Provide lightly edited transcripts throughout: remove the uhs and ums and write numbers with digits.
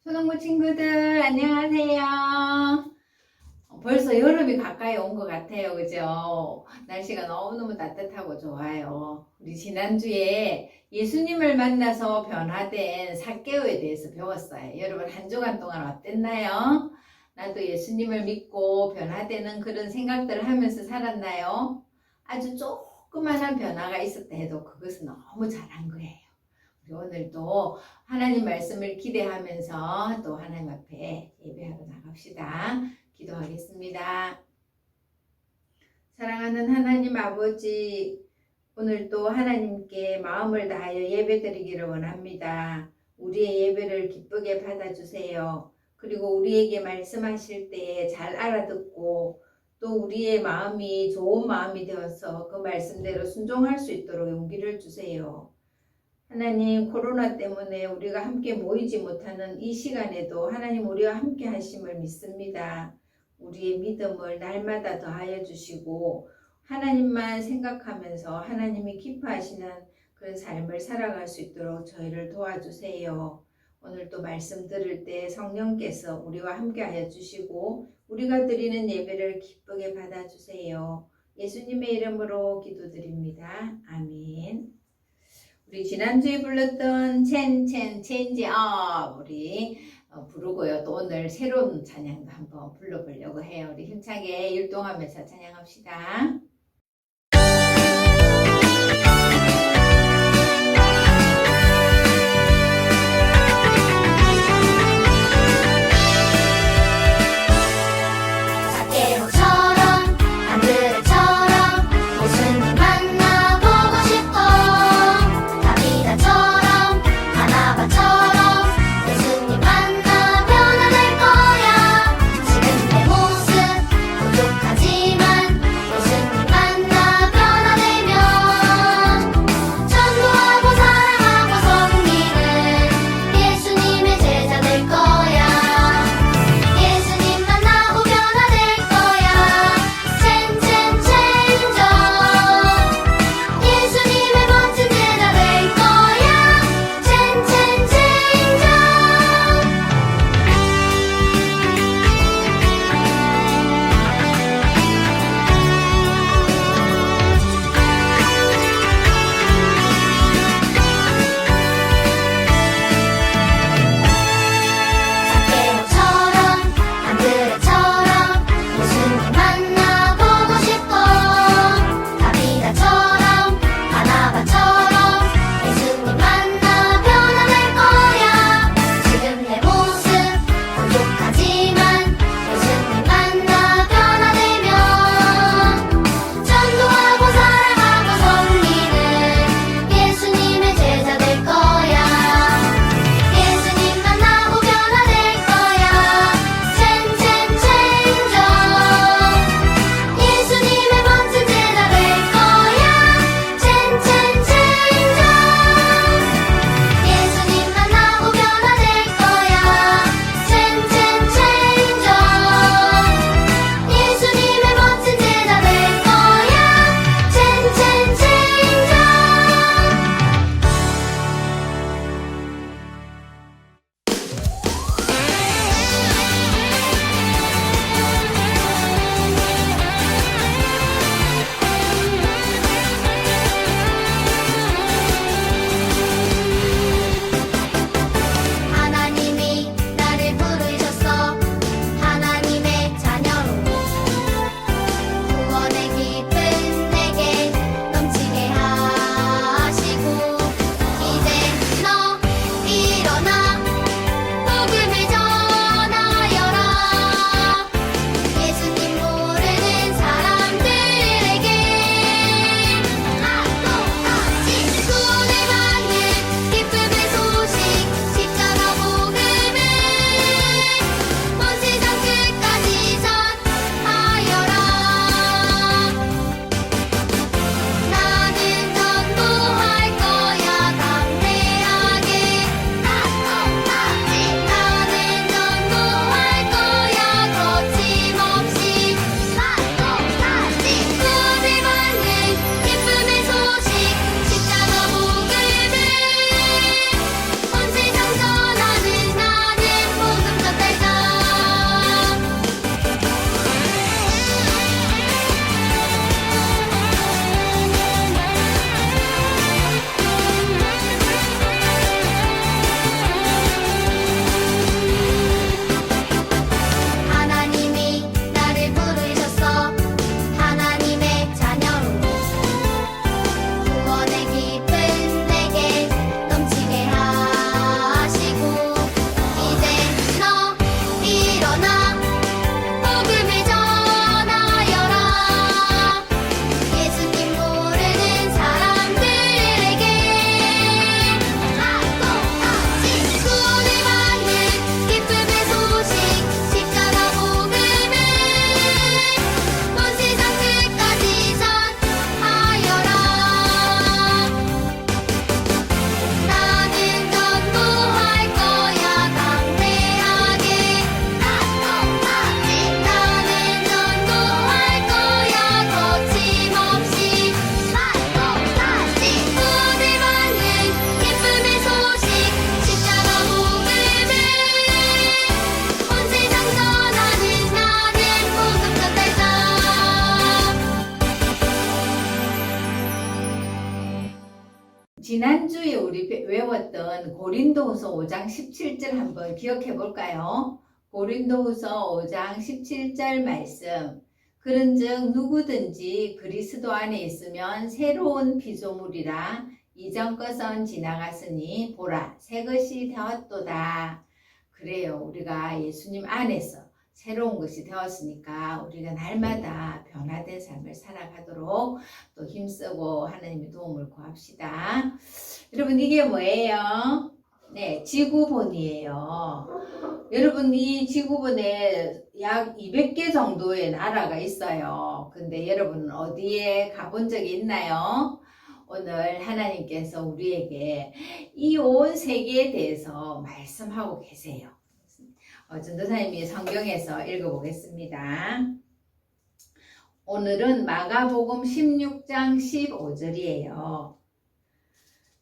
초등부 친구들 안녕하세요. 벌써 여름이 가까이 온 것 같아요. 그죠? 날씨가 너무너무 따뜻하고 좋아요. 우리 지난주에 예수님을 만나서 변화된 삭개오에 대해서 배웠어요. 여러분 한 주간 동안 어땠나요? 나도 예수님을 믿고 변화되는 그런 생각들을 하면서 살았나요? 아주 조그만한 변화가 있었다 해도 그것은 너무 잘한 거예요. 우리 오늘도 하나님 말씀을 기대하면서 또 하나님 앞에 예배하러 나갑시다. 기도하겠습니다. 사랑하는 하나님 아버지, 오늘도 하나님께 마음을 다하여 예배드리기를 원합니다. 우리의 예배를 기쁘게 받아주세요. 그리고 우리에게 말씀하실 때에 잘 알아듣고 또 우리의 마음이 좋은 마음이 되어서 그 말씀대로 순종할 수 있도록 용기를 주세요. 하나님, 코로나 때문에 우리가 함께 모이지 못하는 이 시간에도 하나님 우리와 함께 하심을 믿습니다. 우리의 믿음을 날마다 더하여 주시고 하나님만 생각하면서 하나님이 기뻐하시는 그런 삶을 살아갈 수 있도록 저희를 도와주세요. 오늘도 말씀 들을 때 성령께서 우리와 함께 하여 주시고 우리가 드리는 예배를 기쁘게 받아주세요. 예수님의 이름으로 기도드립니다. 아멘. 우리 지난주에 불렀던 체인지업 우리 부르고요. 또 오늘 새로운 찬양도 한번 불러보려고 해요. 우리 힘차게 율동하면서 찬양합시다. 예수님 읽었던 고린도후서 5장 17절 한번 기억해 볼까요? 고린도후서 5장 17절 말씀. 그런즉 누구든지 그리스도 안에 있으면 새로운 피조물이라 이전 것은 지나갔으니 보라 새 것이 되었도다. 그래요. 우리가 예수님 안에서 새로운 것이 되었으니까 우리가 날마다 변화된 삶을 살아가도록 또 힘쓰고 하나님의 도움을 구합시다. 여러분 이게 뭐예요? 네, 지구본이에요. 여러분 이 지구본에 약 200개 정도의 나라가 있어요. 근데 여러분 어디에 가본 적이 있나요? 오늘 하나님께서 우리에게 이 온 세계에 대해서 말씀하고 계세요. 전도사님이 성경에서 읽어보겠습니다. 오늘은 마가복음 16장 15절이에요.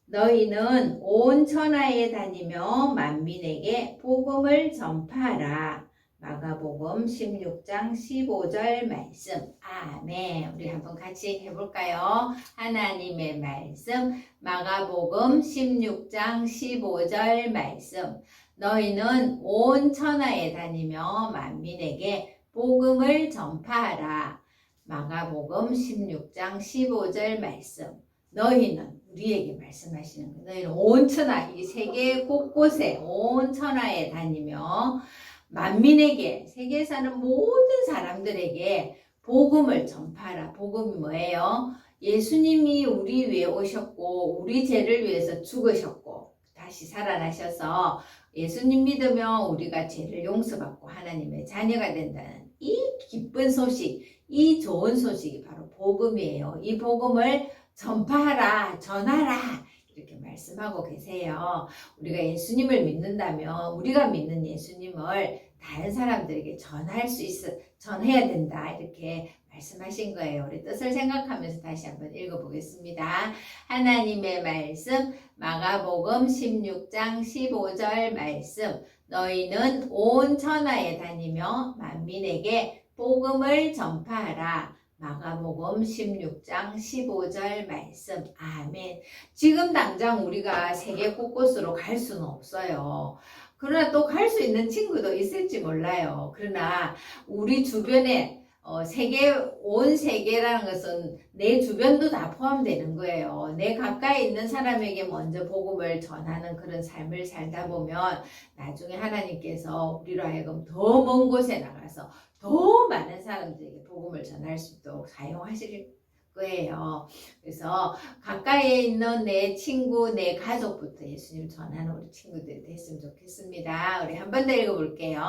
너희는 온 천하에 다니며 만민에게 복음을 전파하라. 마가복음 16장 15절 말씀. 아멘. 우리 한번 같이 해볼까요? 하나님의 말씀. 마가복음 16장 15절 말씀. 너희는 온 천하에 다니며 만민에게 복음을 전파하라. 마가복음 16장 15절 말씀. 너희는 우리에게 말씀하시는 거예요. 너희는 온 천하, 이 세계 곳곳에 온 천하에 다니며 만민에게, 세계에 사는 모든 사람들에게 복음을 전파하라. 복음이 뭐예요? 예수님이 우리 위해 오셨고 우리 죄를 위해서 죽으셨고 다시 살아나셔서 예수님 믿으면 우리가 죄를 용서받고 하나님의 자녀가 된다는 이 기쁜 소식, 이 좋은 소식이 바로 복음이에요. 이 복음을 전파하라, 전하라 이렇게 말씀하고 계세요. 우리가 예수님을 믿는다면 우리가 믿는 예수님을 다른 사람들에게 전해야 된다 이렇게 말씀하신 거예요. 우리 뜻을 생각하면서 다시 한번 읽어보겠습니다. 하나님의 말씀 마가복음 16장 15절 말씀. 너희는 온 천하에 다니며 만민에게 복음을 전파하라. 마가복음 16장 15절 말씀. 아멘. 지금 당장 우리가 세계 곳곳으로 갈 수는 없어요. 그러나 또 갈 수 있는 친구도 있을지 몰라요. 그러나 우리 주변에 온 세계라는 것은 내 주변도 다 포함되는 거예요. 내 가까이 있는 사람에게 먼저 복음을 전하는 그런 삶을 살다 보면 나중에 하나님께서 우리로 하여금 더 먼 곳에 나가서 더 많은 사람들에게 복음을 전할 수 있도록 사용하실 거예요. 그래서 가까이에 있는 내 친구, 내 가족부터 예수님 전하는 우리 친구들이 됐으면 좋겠습니다. 우리 한 번 더 읽어볼게요.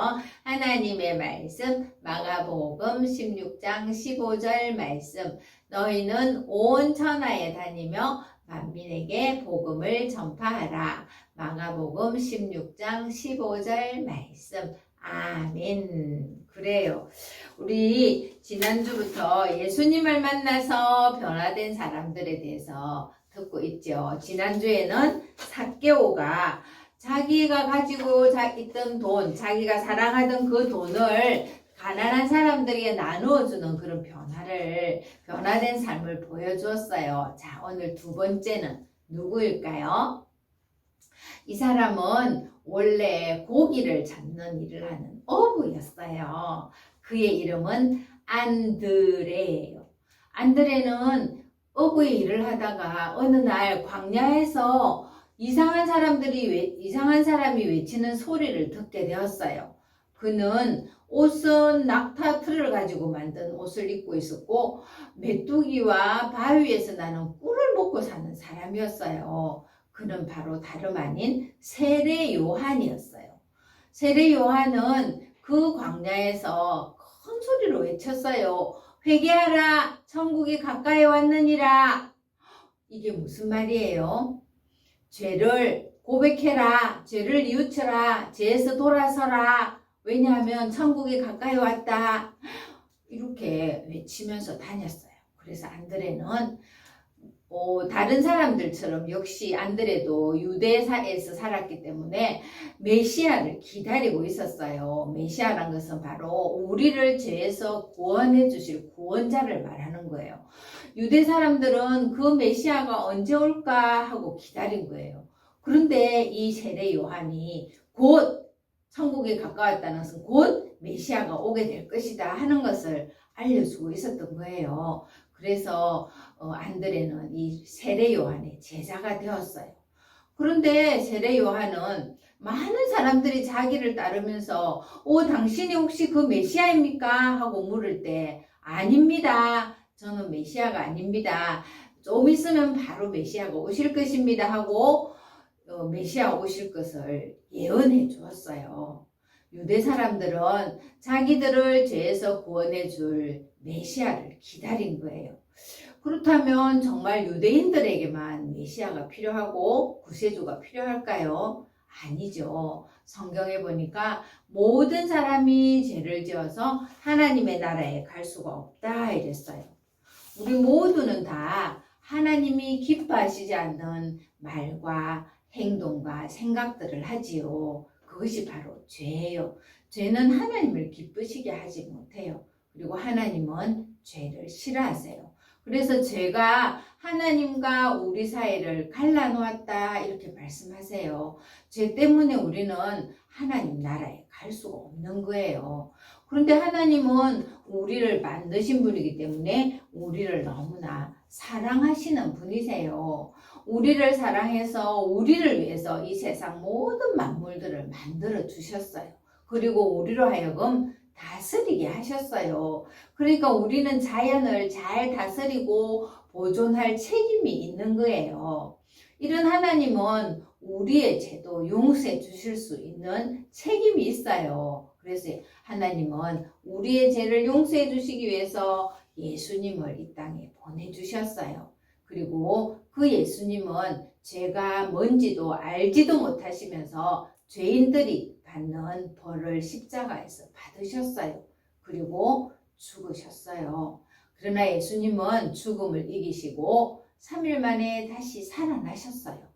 하나님의 말씀 마가복음 16장 15절 말씀. 너희는 온 천하에 다니며 만민에게 복음을 전파하라. 마가복음 16장 15절 말씀. 아멘. 그래요. 우리 지난주부터 예수님을 만나서 변화된 사람들에 대해서 듣고 있죠. 지난주에는 삭개오가 자기가 가지고 있던 돈, 자기가 사랑하던 그 돈을 가난한 사람들에게 나누어주는 그런 변화된 삶을 보여주었어요. 자, 오늘 두 번째는 누구일까요? 이 사람은 원래 고기를 잡는 일을 하는 어부였어요. 그의 이름은 안드레예요. 안드레는 어부의 일을 하다가 어느 날 광야에서 이상한 사람이 외치는 소리를 듣게 되었어요. 그는 옷은 낙타 풀을 가지고 만든 옷을 입고 있었고 메뚜기와 바위에서 나는 꿀을 먹고 사는 사람이었어요. 그는 바로 다름 아닌 세례 요한이었어요. 세례 요한은 그 광야에서 큰 소리로 외쳤어요. 회개하라, 천국이 가까이 왔느니라. 이게 무슨 말이에요? 죄를 고백해라, 죄를 뉘우쳐라, 죄에서 돌아서라. 왜냐하면 천국이 가까이 왔다. 이렇게 외치면서 다녔어요. 그래서 안드레는 다른 사람들처럼 역시 안드레도 유대사에서 살았기 때문에 메시아를 기다리고 있었어요. 메시아란 것은 바로 우리를 죄에서 구원해 주실 구원자를 말하는 거예요. 유대 사람들은 그 메시아가 언제 올까 하고 기다린 거예요. 그런데 이 세례 요한이 곧 천국에 가까웠다는 것은 곧 메시아가 오게 될 것이다 하는 것을 알려주고 있었던 거예요. 그래서 안드레는 이 세례 요한의 제자가 되었어요. 그런데 세례 요한은 많은 사람들이 자기를 따르면서 당신이 혹시 그 메시아입니까? 하고 물을 때 아닙니다. 저는 메시아가 아닙니다. 좀 있으면 바로 메시아가 오실 것입니다 하고 메시아 오실 것을 예언해 주었어요. 유대 사람들은 자기들을 죄에서 구원해 줄 메시아를 기다린 거예요. 그렇다면 정말 유대인들에게만 메시아가 필요하고 구세주가 필요할까요? 아니죠. 성경에 보니까 모든 사람이 죄를 지어서 하나님의 나라에 갈 수가 없다 이랬어요. 우리 모두는 다 하나님이 기뻐하시지 않는 말과 행동과 생각들을 하지요. 그것이 바로 죄예요. 죄는 하나님을 기쁘시게 하지 못해요. 그리고 하나님은 죄를 싫어하세요. 그래서 죄가 하나님과 우리 사이를 갈라놓았다 이렇게 말씀하세요. 죄 때문에 우리는 하나님 나라에 갈 수가 없는 거예요. 그런데 하나님은 우리를 만드신 분이기 때문에 우리를 너무나 사랑하시는 분이세요. 우리를 사랑해서 우리를 위해서 이 세상 모든 만물들을 만들어 주셨어요. 그리고 우리로 하여금 다스리게 하셨어요. 그러니까 우리는 자연을 잘 다스리고 보존할 책임이 있는 거예요. 이런 하나님은 우리의 죄도 용서해 주실 수 있는 책임이 있어요. 그래서 하나님은 우리의 죄를 용서해 주시기 위해서 예수님을 이 땅에 보내주셨어요. 그리고 그 예수님은 죄가 뭔지도 알지도 못하시면서 죄인들이 받는 벌을 십자가에서 받으셨어요. 그리고 죽으셨어요. 그러나 예수님은 죽음을 이기시고 3일 만에 다시 살아나셨어요.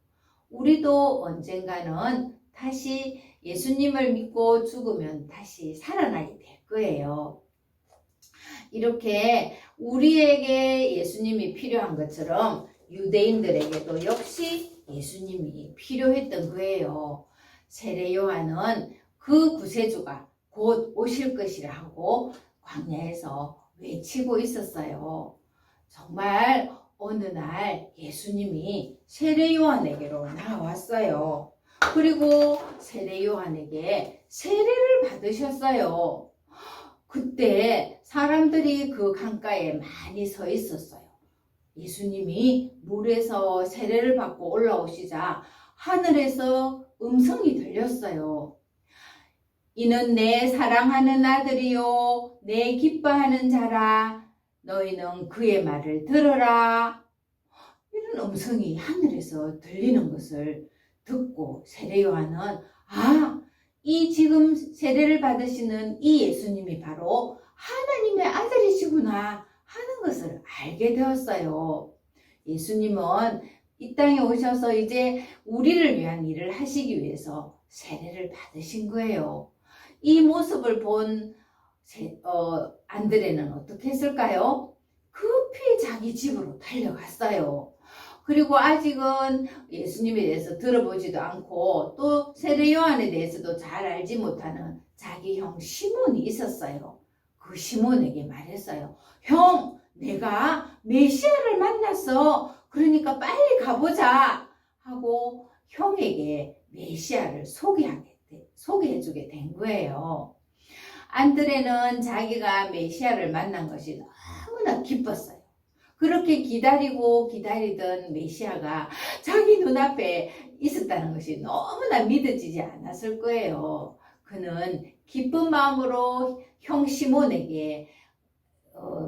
우리도 언젠가는 다시 예수님을 믿고 죽으면 다시 살아나게 될 거예요. 이렇게 우리에게 예수님이 필요한 것처럼 유대인들에게도 역시 예수님이 필요했던 거예요. 세례 요한은 그 구세주가 곧 오실 것이라 하고 광야에서 외치고 있었어요. 정말 어느 날 예수님이 세례 요한에게로 나왔어요. 그리고 세례 요한에게 세례를 받으셨어요. 그때 사람들이 그 강가에 많이 서 있었어요. 예수님이 물에서 세례를 받고 올라오시자 하늘에서 음성이 들렸어요. 이는 내 사랑하는 아들이요 내 기뻐하는 자라 너희는 그의 말을 들어라. 이런 음성이 하늘에서 들리는 것을 듣고 세례 요한은 이 지금 세례를 받으시는 이 예수님이 바로 하나님의 아들이시구나 하는 것을 알게 되었어요. 예수님은 이 땅에 오셔서 이제 우리를 위한 일을 하시기 위해서 세례를 받으신 거예요. 이 모습을 본 안드레는 어떻게 했을까요? 급히 자기 집으로 달려갔어요. 그리고 아직은 예수님에 대해서 들어보지도 않고 또 세례 요한에 대해서도 잘 알지 못하는 자기 형 시몬이 있었어요. 그 시몬에게 말했어요. 형, 내가 메시아를 만났어. 그러니까 빨리 가보자 하고 형에게 메시아를 소개해주게 된 거예요. 안드레는 자기가 메시아를 만난 것이 너무나 기뻤어요. 그렇게 기다리고 기다리던 메시아가 자기 눈앞에 있었다는 것이 너무나 믿어지지 않았을 거예요. 그는 기쁜 마음으로 형 시몬에게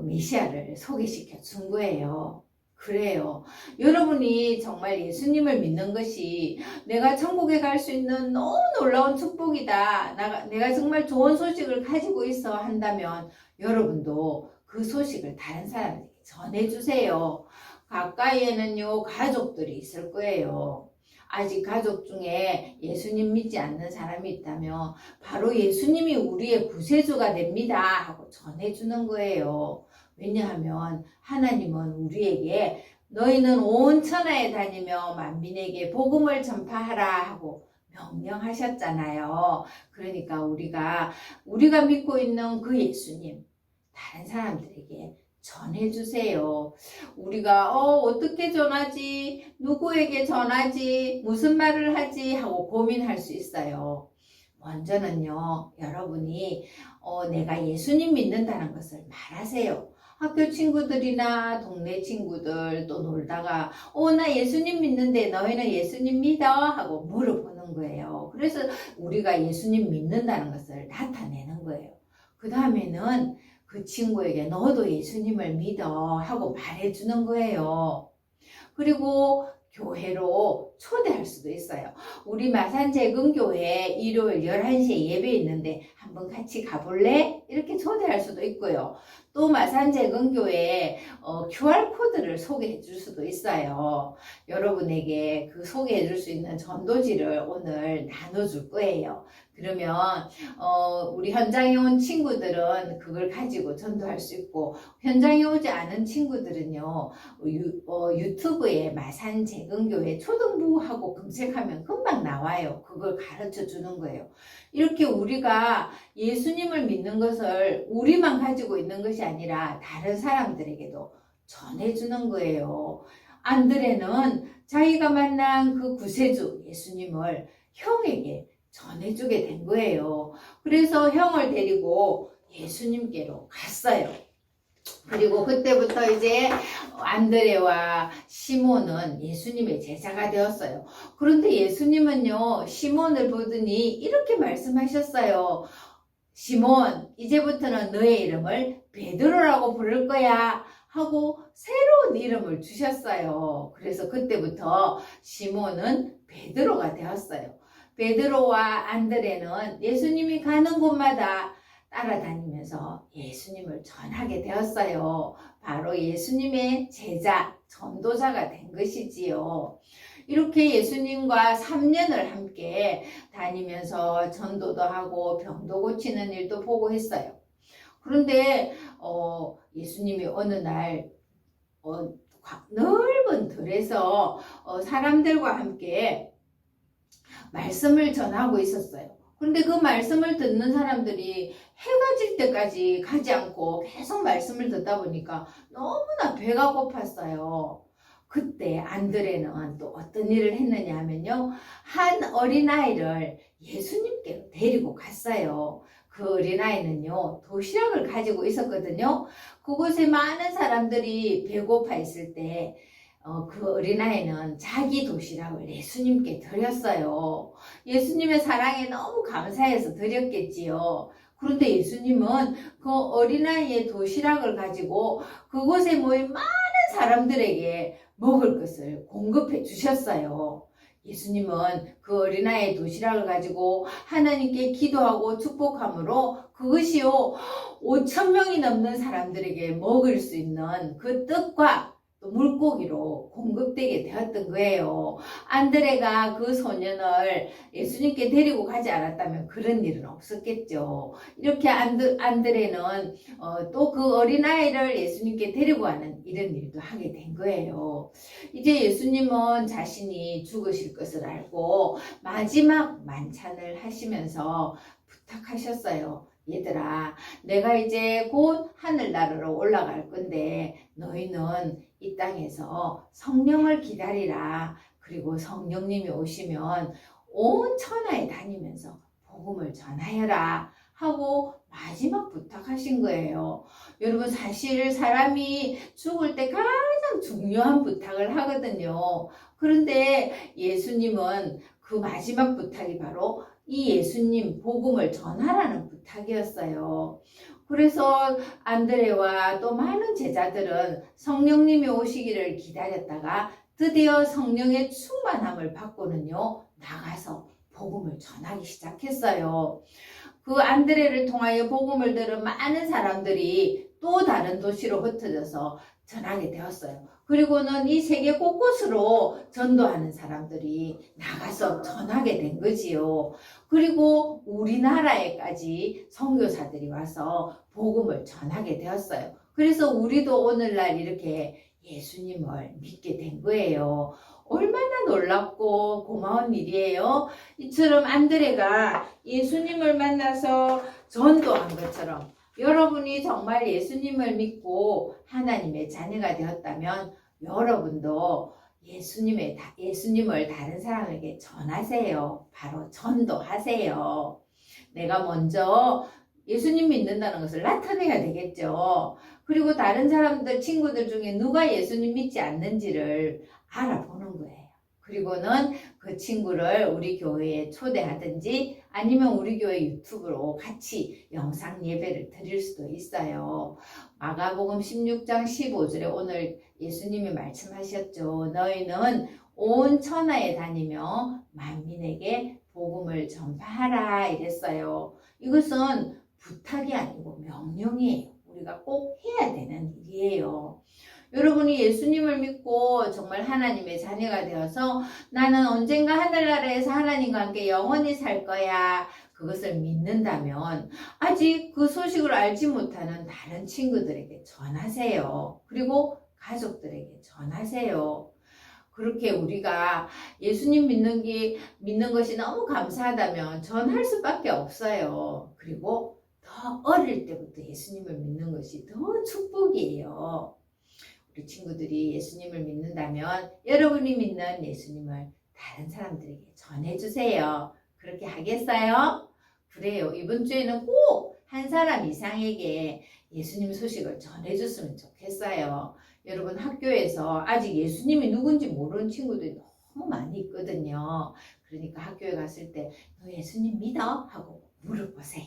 메시아를 소개시켜 준 거예요. 그래요. 여러분이 정말 예수님을 믿는 것이 내가 천국에 갈 수 있는 너무 놀라운 축복이다. 내가 정말 좋은 소식을 가지고 있어 한다면 여러분도 그 소식을 다른 사람에게 전해주세요. 가까이에는요, 가족들이 있을 거예요. 아직 가족 중에 예수님 믿지 않는 사람이 있다면 바로 예수님이 우리의 구세주가 됩니다 하고 전해주는 거예요. 왜냐하면 하나님은 우리에게 너희는 온 천하에 다니며 만민에게 복음을 전파하라 하고 명령하셨잖아요. 그러니까 우리가 믿고 있는 그 예수님 다른 사람들에게 전해주세요. 우리가 어떻게 전하지? 누구에게 전하지? 무슨 말을 하지? 하고 고민할 수 있어요. 먼저는요, 여러분이 내가 예수님 믿는다는 것을 말하세요. 학교 친구들이나 동네 친구들 또 놀다가 나 예수님 믿는데 너희는 예수님 믿어? 하고 물어보는 거예요. 그래서 우리가 예수님 믿는다는 것을 나타내는 거예요. 그 다음에는 그 친구에게 너도 예수님을 믿어 하고 말해주는 거예요. 그리고 교회로 초대할 수도 있어요. 우리 마산재금교회 일요일 11시에 예배 있는데 한번 같이 가볼래? 이렇게 초대할 수도 있고요. 또 마산재금교회 QR코드를 소개해 줄 수도 있어요. 여러분에게 그 소개해 줄 수 있는 전도지를 오늘 나눠줄 거예요. 그러면 우리 현장에 온 친구들은 그걸 가지고 전도할 수 있고, 현장에 오지 않은 친구들은요 유튜브에 마산재금교회 초등부하고 검색하면 금방 나와요. 그걸 가르쳐 주는 거예요. 이렇게 우리가 예수님을 믿는 것을 우리만 가지고 있는 것이 아니라 다른 사람들에게도 전해주는 거예요. 안드레는 자기가 만난 그 구세주 예수님을 형에게 전해주게 된 거예요. 그래서 형을 데리고 예수님께로 갔어요. 그리고 그때부터 이제 안드레와 시몬은 예수님의 제자가 되었어요. 그런데 예수님은요, 시몬을 보더니 이렇게 말씀하셨어요. 시몬, 이제부터는 너의 이름을 베드로라고 부를 거야 하고 새로운 이름을 주셨어요. 그래서 그때부터 시몬은 베드로가 되었어요. 베드로와 안드레는 예수님이 가는 곳마다 따라다니면서 예수님을 전하게 되었어요. 바로 예수님의 제자, 전도자가 된 것이지요. 이렇게 예수님과 3년을 함께 다니면서 전도도 하고 병도 고치는 일도 보고 했어요. 그런데 예수님이 어느 날 넓은 들에서 사람들과 함께 말씀을 전하고 있었어요. 그런데 그 말씀을 듣는 사람들이 해가 질 때까지 가지 않고 계속 말씀을 듣다 보니까 너무나 배가 고팠어요. 그때 안드레는 또 어떤 일을 했느냐 하면요, 한 어린아이를 예수님께로 데리고 갔어요. 그 어린아이는요, 도시락을 가지고 있었거든요. 그곳에 많은 사람들이 배고파 있을 때 그 어린아이는 자기 도시락을 예수님께 드렸어요. 예수님의 사랑에 너무 감사해서 드렸겠지요. 그런데 예수님은 그 어린아이의 도시락을 가지고 그곳에 모인 많은 사람들에게 먹을 것을 공급해 주셨어요. 예수님은 그 어린아이의 도시락을 가지고 하나님께 기도하고 축복함으로 그것이요 5,000명이 넘는 사람들에게 먹을 수 있는 그 떡과 또 물고기로 공급되게 되었던 거예요. 안드레가 그 소년을 예수님께 데리고 가지 않았다면 그런 일은 없었겠죠. 이렇게 안드레는 또 그 어린아이를 예수님께 데리고 가는 이런 일도 하게 된 거예요. 이제 예수님은 자신이 죽으실 것을 알고 마지막 만찬을 하시면서 부탁하셨어요. 얘들아, 내가 이제 곧 하늘나라로 올라갈 건데 너희는 이 땅에서 성령을 기다리라. 그리고 성령님이 오시면 온 천하에 다니면서 복음을 전하여라 하고 마지막 부탁하신 거예요. 여러분, 사실 사람이 죽을 때 가장 중요한 부탁을 하거든요. 그런데 예수님은 그 마지막 부탁이 바로 이 예수님 복음을 전하라는 부탁이었어요. 그래서 안드레와 또 많은 제자들은 성령님이 오시기를 기다렸다가 드디어 성령의 충만함을 받고는요, 나가서 복음을 전하기 시작했어요. 그 안드레를 통하여 복음을 들은 많은 사람들이 또 다른 도시로 흩어져서 전하게 되었어요. 그리고는 이 세계 곳곳으로 전도하는 사람들이 나가서 전하게 된 거지요. 그리고 우리나라에까지 선교사들이 와서 복음을 전하게 되었어요. 그래서 우리도 오늘날 이렇게 예수님을 믿게 된 거예요. 얼마나 놀랍고 고마운 일이에요. 이처럼 안드레가 예수님을 만나서 전도한 것처럼 여러분이 정말 예수님을 믿고 하나님의 자녀가 되었다면 여러분도 예수님을 다른 사람에게 전하세요. 바로 전도하세요. 내가 먼저 예수님 믿는다는 것을 나타내야 되겠죠. 그리고 다른 사람들, 친구들 중에 누가 예수님 믿지 않는지를 알아보는 거예요. 그리고는 그 친구를 우리 교회에 초대하든지 아니면 우리 교회 유튜브로 같이 영상 예배를 드릴 수도 있어요. 마가복음 16장 15절에 오늘 예수님이 말씀하셨죠. 너희는 온 천하에 다니며 만민에게 복음을 전파하라 이랬어요. 이것은 부탁이 아니고 명령이에요. 우리가 꼭 해야 되는 일이에요. 여러분이 예수님을 믿고 정말 하나님의 자녀가 되어서 나는 언젠가 하늘나라에서 하나님과 함께 영원히 살 거야. 그것을 믿는다면 아직 그 소식을 알지 못하는 다른 친구들에게 전하세요. 그리고 가족들에게 전하세요. 그렇게 우리가 예수님 믿는 것이 너무 감사하다면 전할 수밖에 없어요. 그리고 더 어릴 때부터 예수님을 믿는 것이 더 축복이에요. 우리 친구들이 예수님을 믿는다면 여러분이 믿는 예수님을 다른 사람들에게 전해주세요. 그렇게 하겠어요? 그래요. 이번 주에는 꼭 한 사람 이상에게 예수님 소식을 전해줬으면 좋겠어요. 여러분 학교에서 아직 예수님이 누군지 모르는 친구들이 너무 많이 있거든요. 그러니까 학교에 갔을 때 너 예수님 믿어? 하고 물어보세요.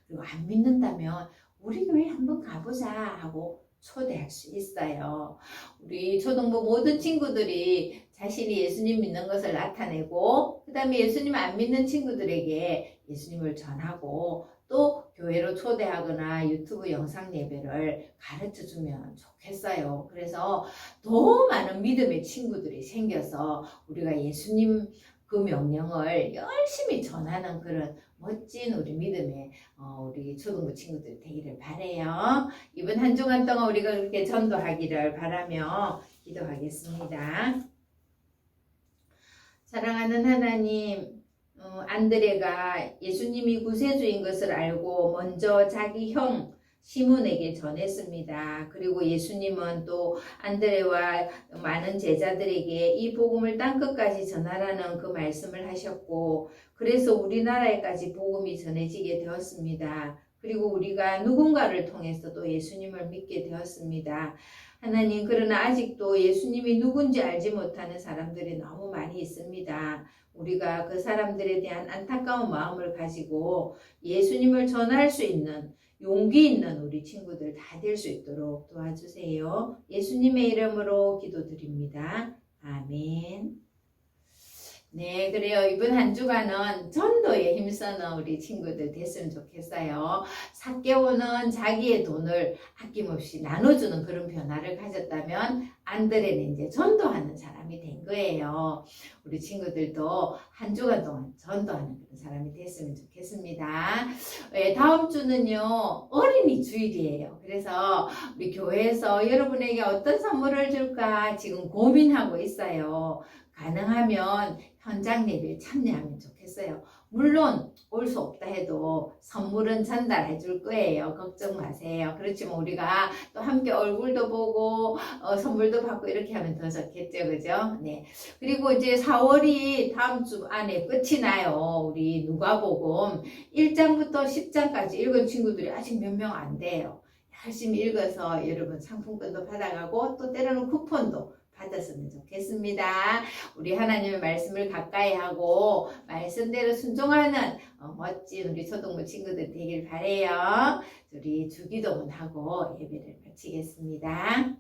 그리고 안 믿는다면 우리 교회 한번 가보자 하고 초대할 수 있어요. 우리 초등부 모든 친구들이 자신이 예수님 믿는 것을 나타내고 그 다음에 예수님 안 믿는 친구들에게 예수님을 전하고 또 교회로 초대하거나 유튜브 영상 예배를 가르쳐주면 좋겠어요. 그래서 더 많은 믿음의 친구들이 생겨서 우리가 예수님 그 명령을 열심히 전하는 그런 멋진 우리 믿음의 우리 초등부 친구들 되기를 바라요. 이번 한 주간 동안 우리가 그렇게 전도하기를 바라며 기도하겠습니다. 사랑하는 하나님, 안드레가 예수님이 구세주인 것을 알고 먼저 자기 형 시몬에게 전했습니다. 그리고 예수님은 또 안드레와 많은 제자들에게 이 복음을 땅끝까지 전하라는 그 말씀을 하셨고 그래서 우리나라에까지 복음이 전해지게 되었습니다. 그리고 우리가 누군가를 통해서 또 예수님을 믿게 되었습니다. 하나님, 그러나 아직도 예수님이 누군지 알지 못하는 사람들이 너무 많이 있습니다. 우리가 그 사람들에 대한 안타까운 마음을 가지고 예수님을 전할 수 있는 용기 있는 우리 친구들 다 될 수 있도록 도와주세요. 예수님의 이름으로 기도드립니다. 아멘. 네, 그래요. 이번 한 주간은 전도에 힘쓰는 우리 친구들 됐으면 좋겠어요. 삭개오는 자기의 돈을 아낌없이 나눠주는 그런 변화를 가졌다면 안드레는 이제 전도하는 사람이 된 거예요. 우리 친구들도 한 주간 동안 전도하는 그런 사람이 됐으면 좋겠습니다. 다음 주는요, 어린이 주일이에요. 그래서 우리 교회에서 여러분에게 어떤 선물을 줄까 지금 고민하고 있어요. 가능하면 현장 예배에 참여하면 좋겠어요. 물론 올 수 없다 해도 선물은 전달해 줄 거예요. 걱정 마세요. 그렇지만 우리가 또 함께 얼굴도 보고 선물도 받고 이렇게 하면 더 좋겠죠. 그죠? 네. 그리고 이제 4월이 다음 주 안에 끝이 나요. 우리 누가복음 1장부터 10장까지 읽은 친구들이 아직 몇 명 안 돼요. 열심히 읽어서 여러분 상품권도 받아가고 또 때로는 쿠폰도 받았으면 좋겠습니다. 우리 하나님의 말씀을 가까이 하고 말씀대로 순종하는 멋진 우리 초등부 친구들 되길 바라요. 우리 주기도문 하고 예배를 마치겠습니다.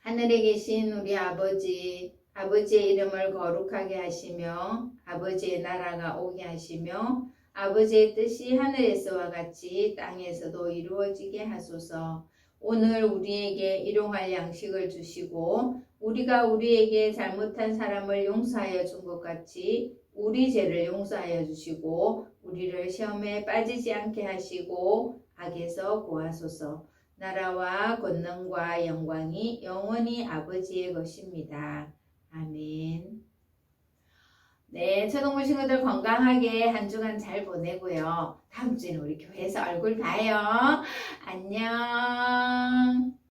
하늘에 계신 우리 아버지, 아버지의 이름을 거룩하게 하시며 아버지의 나라가 오게 하시며 아버지의 뜻이 하늘에서와 같이 땅에서도 이루어지게 하소서. 오늘 우리에게 일용할 양식을 주시고 우리가 우리에게 잘못한 사람을 용서하여 준 것 같이 우리 죄를 용서하여 주시고 우리를 시험에 빠지지 않게 하시고 악에서 구하소서. 나라와 권능과 영광이 영원히 아버지의 것입니다. 아멘. 네, 초동부 친구들 건강하게 한 주간 잘 보내고요. 다음 주에는 우리 교회에서 얼굴 봐요. 안녕.